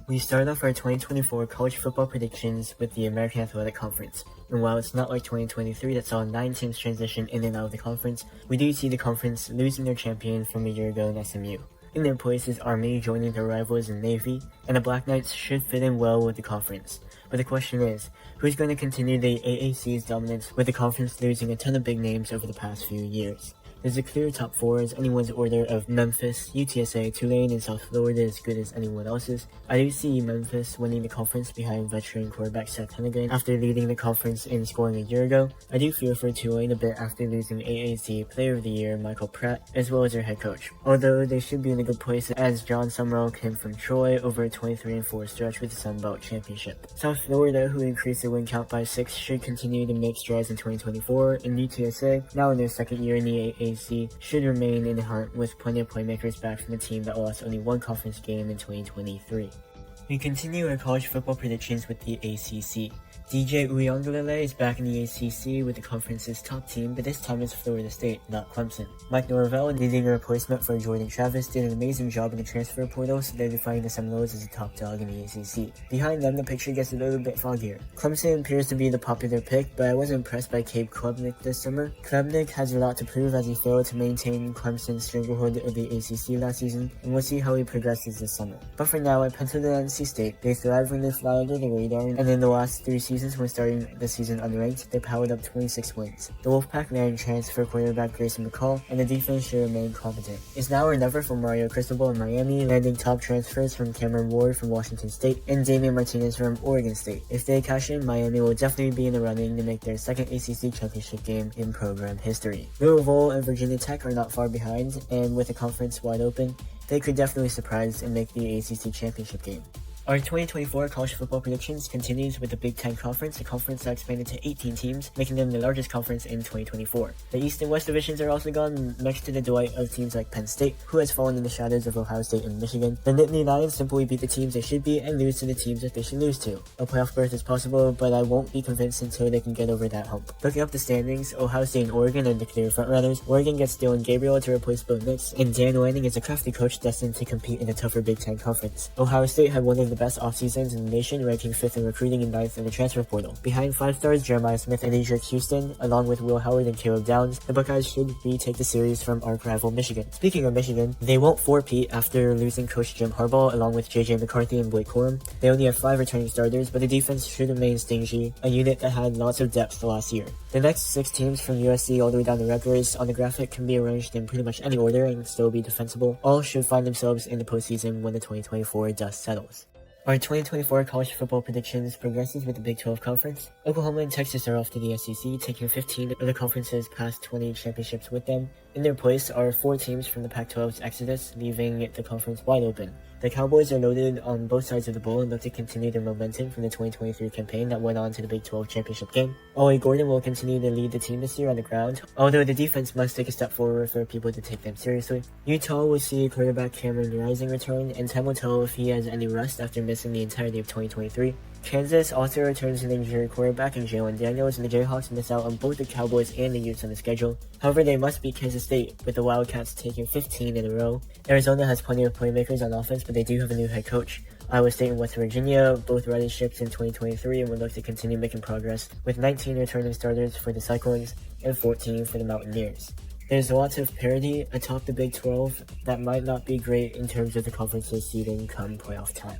We start off our 2024 college football predictions with the American Athletic Conference. And while it's not like 2023 that saw 9 teams transition in and out of the conference, we do see the conference losing their champion from a year ago in SMU. In their place is Army joining their rivals in Navy, and the Black Knights should fit in well with the conference. But the question is, who's going to continue the AAC's dominance with the conference losing a ton of big names over the past few years? There's a clear top 4 as anyone's order of Memphis, UTSA, Tulane, and South Florida as good as anyone else's. I do see Memphis winning the conference behind veteran quarterback Seth Hennigan after leading the conference in scoring a year ago. I do fear for Tulane a bit after losing AAC Player of the Year Michael Pratt, as well as their head coach. Although they should be in a good place as John Summerall came from Troy over a 23-4 stretch with the Sun Belt Championship. South Florida, who increased their win count by 6, should continue to make strides in 2024, and UTSA, now in their second year in the AAC, should remain in the hunt with plenty of playmakers back from a team that lost only one conference game in 2023. We continue our college football predictions with the ACC. DJ Uiagalelei is back in the ACC with the conference's top team, but this time it's Florida State, not Clemson. Mike Norvell, needing a replacement for Jordan Travis, did an amazing job in the transfer portal, solidifying the Seminoles as a top dog in the ACC. Behind them, the picture gets a little bit foggier. Clemson appears to be the popular pick, but I was impressed by Cade Klubnik this summer. Klubnik has a lot to prove as he failed to maintain Clemson's stranglehold of the ACC last season, and we'll see how he progresses this summer. But for now, I penciled in NC State. They thrive when they fly under the radar, and in the last 3 seasons when starting the season unranked, they powered up 26 wins. The Wolfpack land transfer quarterback Grayson McCall, and the defense should remain competent. It's now or never for Mario Cristobal in Miami, landing top transfers from Cameron Ward from Washington State and Damian Martinez from Oregon State. If they cash in, Miami will definitely be in the running to make their second ACC championship game in program history. Louisville and Virginia Tech are not far behind, and with the conference wide open, they could definitely surprise and make the ACC championship game. Our 2024 college football predictions continues with the Big Ten Conference, a conference that expanded to 18 teams, making them the largest conference in 2024. The East and West divisions are also gone, next to the delight of teams like Penn State, who has fallen in the shadows of Ohio State and Michigan. The Nittany Lions simply beat the teams they should beat and lose to the teams that they should lose to. A playoff berth is possible, but I won't be convinced until they can get over that hump. Looking up the standings, Ohio State and Oregon are the clear frontrunners. Oregon gets Dylan Gabriel to replace Bo Nix, and Dan Lanning is a crafty coach destined to compete in a tougher Big Ten Conference. Ohio State had one of the best off-seasons in the nation, ranking 5th in recruiting and 9th in the transfer portal. Behind 5 stars Jeremiah Smith and Edric Houston, along with Will Howard and Caleb Downs, the Buckeyes should retake the series from arch rival Michigan. Speaking of Michigan, they won't four-peat after losing coach Jim Harbaugh along with JJ McCarthy and Blake Corum. They only have 5 returning starters, but the defense should remain stingy, a unit that had lots of depth last year. The next 6 teams from USC all the way down to Rutgers on the graphic can be arranged in pretty much any order and still be defensible. All should find themselves in the postseason when the 2024 dust settles. Our 2024 college football predictions progresses with the Big 12 Conference. Oklahoma and Texas are off to the SEC, taking 15 of the conference's past 20 championships with them. In their place are 4 teams from the Pac-12's exodus, leaving the conference wide open. The Cowboys are loaded on both sides of the ball and look to continue their momentum from the 2023 campaign that went on to the Big 12 championship game. Ollie Gordon will continue to lead the team this year on the ground, although the defense must take a step forward for people to take them seriously. Utah will see quarterback Cameron Rising return, and time will tell if he has any rest after missing the entirety of 2023. Kansas also returns an injured quarterback in Jalen Daniels, and the Jayhawks miss out on both the Cowboys and the Utes on the schedule. However, they must beat Kansas State, with the Wildcats taking 15 in a row. Arizona has plenty of playmakers on offense, but they do have a new head coach. Iowa State and West Virginia both righted ships in 2023 and would look to continue making progress, with 19 returning starters for the Cyclones and 14 for the Mountaineers. There's lots of parity atop the Big 12 that might not be great in terms of the conference's seeding come playoff time.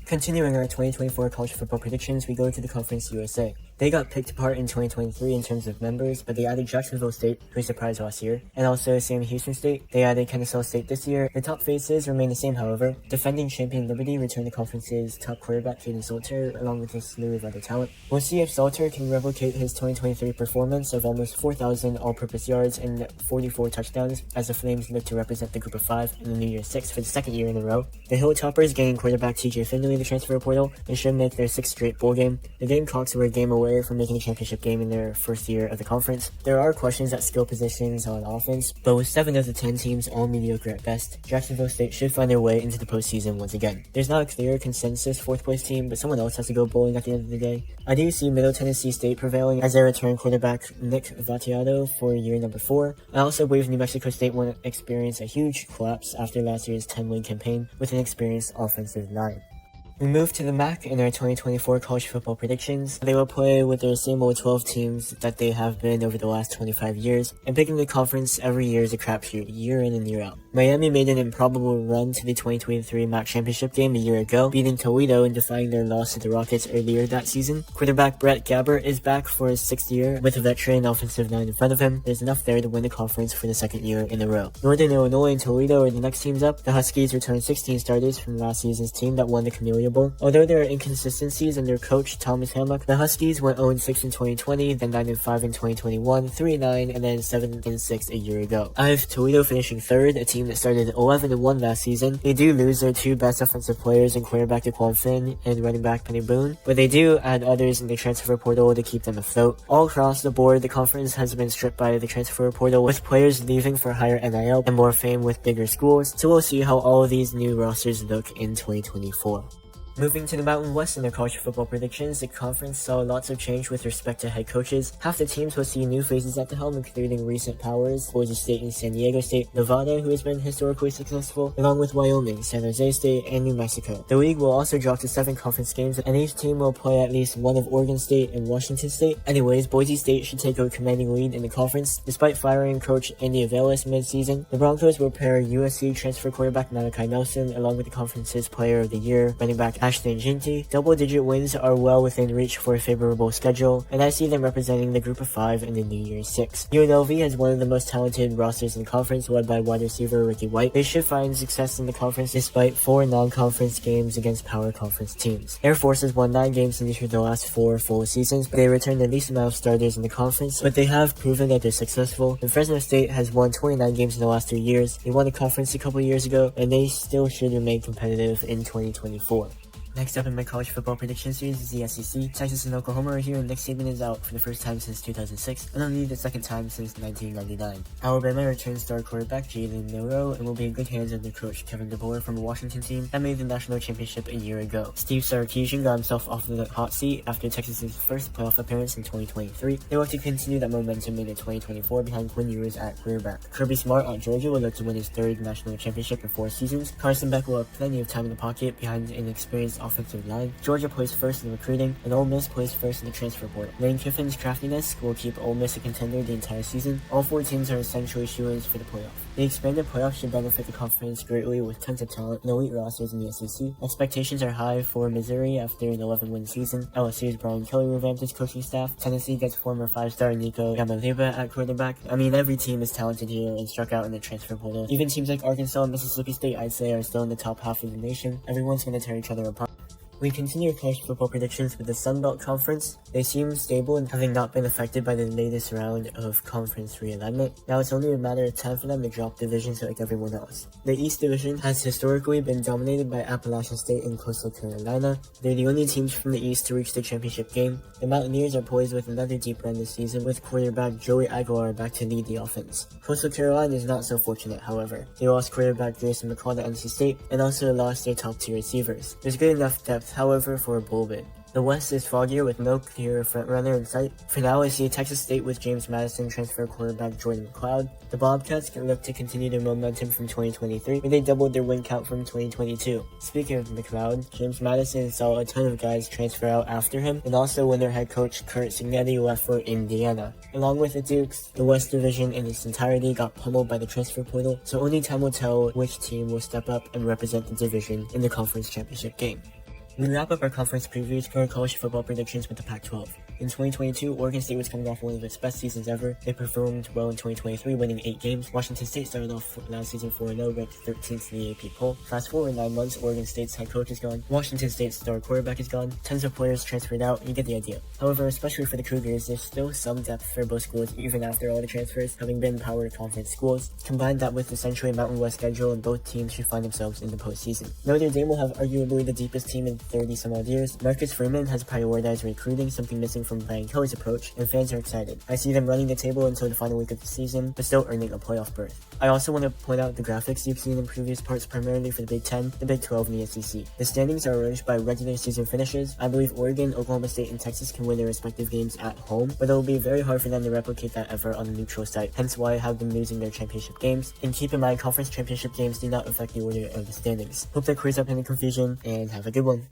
Continuing our 2024 college football predictions, we go to the Conference USA. They got picked apart in 2023 in terms of members, but they added Jacksonville State, who surprised last year, and also Sam Houston State. They added Kennesaw State this year. The top faces remain the same, however. Defending champion Liberty returned the conference's top quarterback Kaden Salter, along with a slew of other talent. We'll see if Salter can replicate his 2023 performance of almost 4,000 all-purpose yards and 44 touchdowns, as the Flames look to represent the Group of 5 in the New Year's 6 for the second year in a row. The Hilltoppers gained quarterback TJ Finley in the transfer portal and should make their 6th straight bowl game. The Gamecocks were a game away from making a championship game in their first year of the conference. There are questions at skill positions on offense, but with 7 of the 10 teams all mediocre at best, Jacksonville State should find their way into the postseason once again. There's not a clear consensus 4th place team, but someone else has to go bowling at the end of the day. I do see Middle Tennessee State prevailing as their return quarterback Nick Vattiato for year number 4. I also believe New Mexico State will experience a huge collapse after last year's 10-win campaign with an experienced offensive line. We move to the MAC in our 2024 college football predictions. They will play with their same old 12 teams that they have been over the last 25 years, and picking the conference every year is a crapshoot, year in and year out. Miami made an improbable run to the 2023 MAC championship game a year ago, beating Toledo and defying their loss to the Rockets earlier that season. Quarterback Brett Gabbert is back for his 6th year with a veteran offensive line in front of him. There's enough there to win the conference for the 2nd year in a row. Northern Illinois and Toledo are the next teams up. The Huskies returned 16 starters from last season's team that won the Camellia Bowl. Although there are inconsistencies under coach Thomas Hammock, the Huskies went 0-6 in 2020, then 9-5 in 2021, 3-9, and then 7-6 a year ago. I have Toledo finishing 3rd, a team that started 11-1 last season. They do lose their 2 best offensive players in quarterback DeQuan Finn and running back Penny Boone, but they do add others in the transfer portal to keep them afloat. All across the board, the conference has been stripped by the transfer portal, with players leaving for higher NIL and more fame with bigger schools, so we'll see how all of these new rosters look in 2024. Moving to the Mountain West in their college football predictions, the conference saw lots of change with respect to head coaches. Half the teams will see new faces at the helm, including recent powers, Boise State and San Diego State, Nevada, who has been historically successful, along with Wyoming, San Jose State, and New Mexico. The league will also drop to 7 conference games, and each team will play at least one of Oregon State and Washington State. Anyways, Boise State should take a commanding lead in the conference. Despite firing coach Andy Avalis mid-season, the Broncos will pair USC transfer quarterback Malachi Nelson along with the conference's player of the year, running back Ashton Ginty. Double-digit wins are well within reach for a favorable schedule, and I see them representing the group of 5 in the New Year's 6. UNLV has one of the most talented rosters in the conference, led by wide receiver Ricky White. They should find success in the conference despite 4 non-conference games against power conference teams. Air Force has won 9 games in each of the last 4 full seasons, but they returned the least amount of starters in the conference, but they have proven that they're successful. And Fresno State has won 29 games in the last 3 years. They won the conference a couple years ago, and they still should remain competitive in 2024. Next up in my college football prediction series is the SEC. Texas and Oklahoma are here, and Nick Saban is out for the first time since 2006, and only the 2nd time since 1999. Alabama returns star quarterback Jalen Milroe and will be in good hands under coach Kevin DeBoer from a Washington team that made the national championship a year ago. Steve Sarkisian got himself off the hot seat after Texas's first playoff appearance in 2023. They look to continue that momentum into 2024 behind Quinn Ewers at quarterback. Kirby Smart at Georgia will look to win his 3rd national championship in 4 seasons. Carson Beck will have plenty of time in the pocket behind an experienced offensive line. Georgia plays first in recruiting, and Ole Miss plays first in the transfer portal. Lane Kiffin's craftiness will keep Ole Miss a contender the entire season. All 4 teams are essentially shoo-ins for the playoff. The expanded playoff should benefit the conference greatly with tons of talent and elite rosters in the SEC. Expectations are high for Missouri after an 11-win season. LSU's Brian Kelly revamped his coaching staff. Tennessee gets former 5-star Nico Yamaleba at quarterback. I mean, every team is talented here and struck out in the transfer portal. Even teams like Arkansas and Mississippi State, I'd say, are still in the top half of the nation. Everyone's going to tear each other apart. We continue college football predictions with the Sun Belt Conference. They seem stable and having not been affected by the latest round of conference realignment. Now it's only a matter of time for them to drop divisions like everyone else. The East Division has historically been dominated by Appalachian State and Coastal Carolina. They're the only teams from the East to reach the championship game. The Mountaineers are poised with another deep run this season, with quarterback Joey Aguilar back to lead the offense. Coastal Carolina is not so fortunate, however. They lost quarterback Jason McCall to NC State and also lost their top 2 receivers. There's good enough depth, however, for a bowl bid. The West is foggier with no clear frontrunner in sight. For now, I see Texas State with James Madison transfer quarterback Jordan McLeod. The Bobcats can look to continue their momentum from 2023, where they doubled their win count from 2022. Speaking of McLeod, James Madison saw a ton of guys transfer out after him, and also when their head coach Kurt Cignetti left for Indiana. Along with the Dukes, the West Division in its entirety got pummeled by the transfer portal, so only time will tell which team will step up and represent the division in the conference championship game. We wrap up our conference previews for our college football predictions with the Pac-12. In 2022, Oregon State was coming off one of its best seasons ever. They performed well in 2023, winning 8 games. Washington State started off last season 4-0, ranked 13th in the AP poll. Fast forward 9 months, Oregon State's head coach is gone. Washington State's star quarterback is gone. Tons of players transferred out, you get the idea. However, especially for the Cougars, there's still some depth for both schools, even after all the transfers, having been power conference schools. Combine that with essentially a Mountain West schedule, and both teams should find themselves in the postseason. Notre Dame will have arguably the deepest team in 30-some-odd years. Marcus Freeman has prioritized recruiting, something missing from Brian Kelly's approach, and fans are excited. I see them running the table until the final week of the season, but still earning a playoff berth. I also want to point out the graphics you've seen in previous parts, primarily for the Big Ten, the Big 12, and the SEC. The standings are arranged by regular season finishes. I believe Oregon, Oklahoma State, and Texas can win their respective games at home, but it will be very hard for them to replicate that effort on a neutral site, hence why I have them losing their championship games. And keep in mind, conference championship games do not affect the order of the standings. Hope that clears up any confusion, and have a good one.